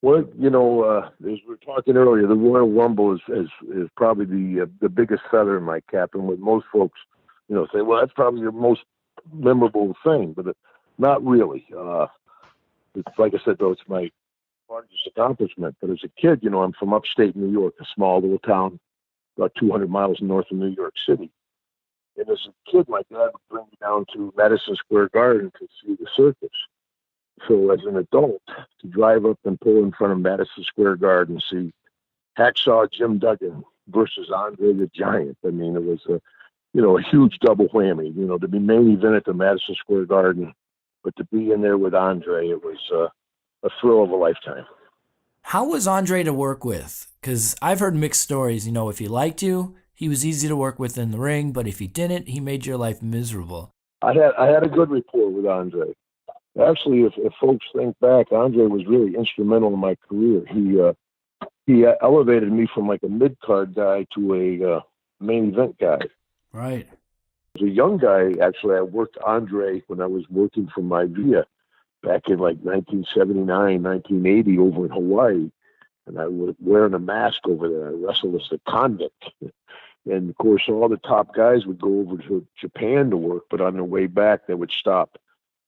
Well, as we were talking earlier, the Royal Rumble is probably the biggest feather in my cap, and with most folks, say, well, that's probably your most memorable thing, but not really. It's like I said, though, it's my largest accomplishment. But as a kid, I'm from upstate New York, a small little town about 200 miles north of New York City. And as a kid, my dad would bring me down to Madison Square Garden to see the circus. So as an adult, to drive up and pull in front of Madison Square Garden, see Hacksaw Jim Duggan versus Andre the Giant. I mean, it was a huge double whammy. To be main event at the Madison Square Garden, but to be in there with Andre, it was a thrill of a lifetime. How was Andre to work with? Because I've heard mixed stories. If he liked you, he was easy to work with in the ring, but if he didn't, he made your life miserable. I had a good rapport with Andre. Actually, if folks think back, Andre was really instrumental in my career. He elevated me from like a mid-card guy to a main event guy. Right. As a young guy, actually, I worked Andre when I was working for Via back in like 1979, 1980 over in Hawaii. And I was wearing a mask over there. I wrestled as a convict. And, of course, all the top guys would go over to Japan to work, but on their way back, they would stop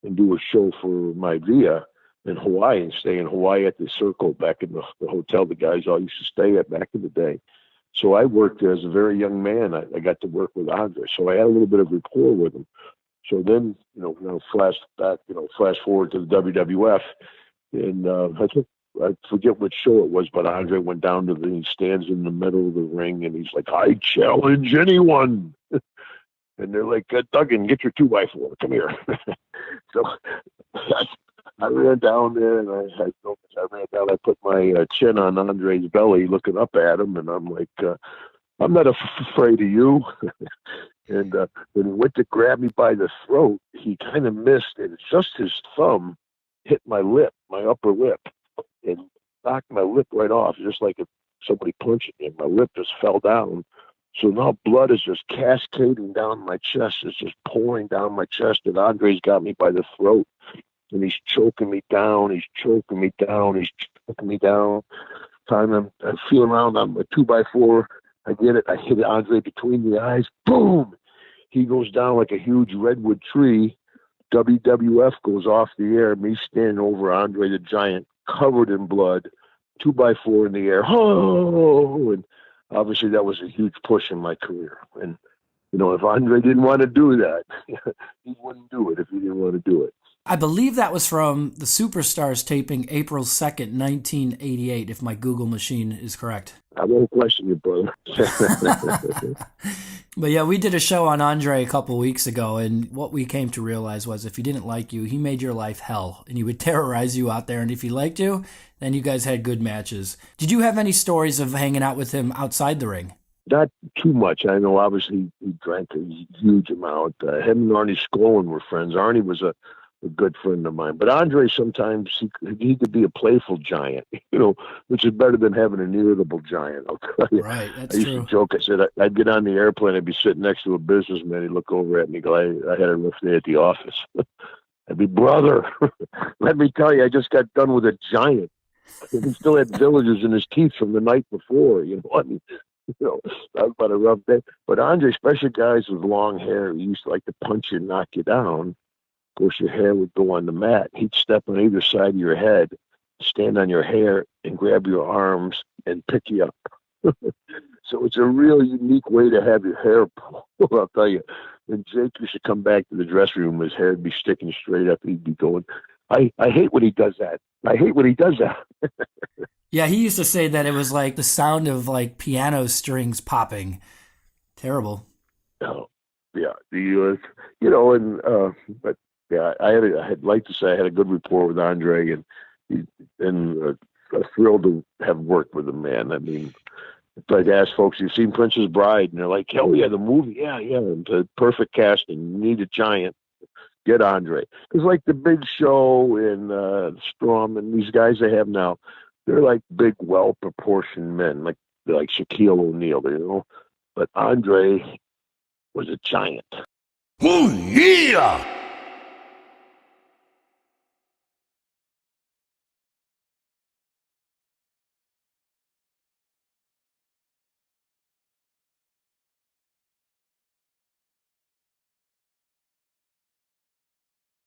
and do a show for Via in Hawaii and stay in Hawaii at the Circle back in the hotel the guys all used to stay at back in the day. So I worked as a very young man. I got to work with Andre. So I had a little bit of rapport with him. So then, flash forward to the WWF. And I forget which show it was, but Andre went down to he stands in the middle of the ring and he's like, I challenge anyone. And they're like, Duggan, get your 2x4. Come here. So I ran down there and I ran down. I put my chin on Andre's belly looking up at him. And I'm like, I'm not afraid of you. And when he went to grab me by the throat, he kind of missed. And just his thumb hit my lip, my upper lip, and knocked my lip right off, just like if somebody punched me. My lip just fell down. So now blood is just cascading down my chest. It's just pouring down my chest. And Andre's got me by the throat. And he's choking me down. He's choking me down. He's choking me down. Time I'm feeling around on a 2x4. I get it. I hit Andre between the eyes. Boom! He goes down like a huge redwood tree. WWF goes off the air. Me standing over Andre the Giant, covered in blood, 2x4 in the air. Oh! And obviously, that was a huge push in my career. And, if Andre didn't want to do that, he wouldn't do it if he didn't want to do it. I believe that was from the Superstars taping April 2nd, 1988, if my Google machine is correct. I won't question you, brother. But yeah, we did a show on Andre a couple weeks ago, and what we came to realize was if he didn't like you, he made your life hell, and he would terrorize you out there, and if he liked you, then you guys had good matches. Did you have any stories of hanging out with him outside the ring? Not too much. I know, obviously, he drank a huge amount. Him and Arnie Skloin were friends. Arnie was a good friend of mine. But Andre, sometimes he could be a playful giant, which is better than having an irritable giant. I'll tell you. Right, that's I used true. to joke. I said, I'd get on the airplane. I'd be sitting next to a businessman. He'd look over at me and go, I had a rough day at the office. I'd be, brother, let me tell you, I just got done with a giant. And he still had villagers in his teeth from the night before. That was about a rough day. But Andre, especially guys with long hair, he used to like to punch you and knock you down. Of course, your hair would go on the mat. He'd step on either side of your head, stand on your hair, and grab your arms and pick you up. So it's a real unique way to have your hair pulled, I'll tell you. And Jake used to come back to the dressing room, his hair would be sticking straight up. He'd be going, I hate when he does that. I hate when he does that. Yeah, he used to say that it was like the sound of like piano strings popping. Terrible. Oh, yeah. But yeah, I'd like to say I had a good rapport with Andre, and thrilled to have worked with him, man. I mean, if I'd ask folks, you've seen Princess Bride, and they're like, oh yeah, the movie, yeah, and the perfect casting. You need a giant. Get Andre. Because like the Big Show and Strom and these guys they have now, they're like big, well-proportioned men, like Shaquille O'Neal, But Andre was a giant. Oh, yeah!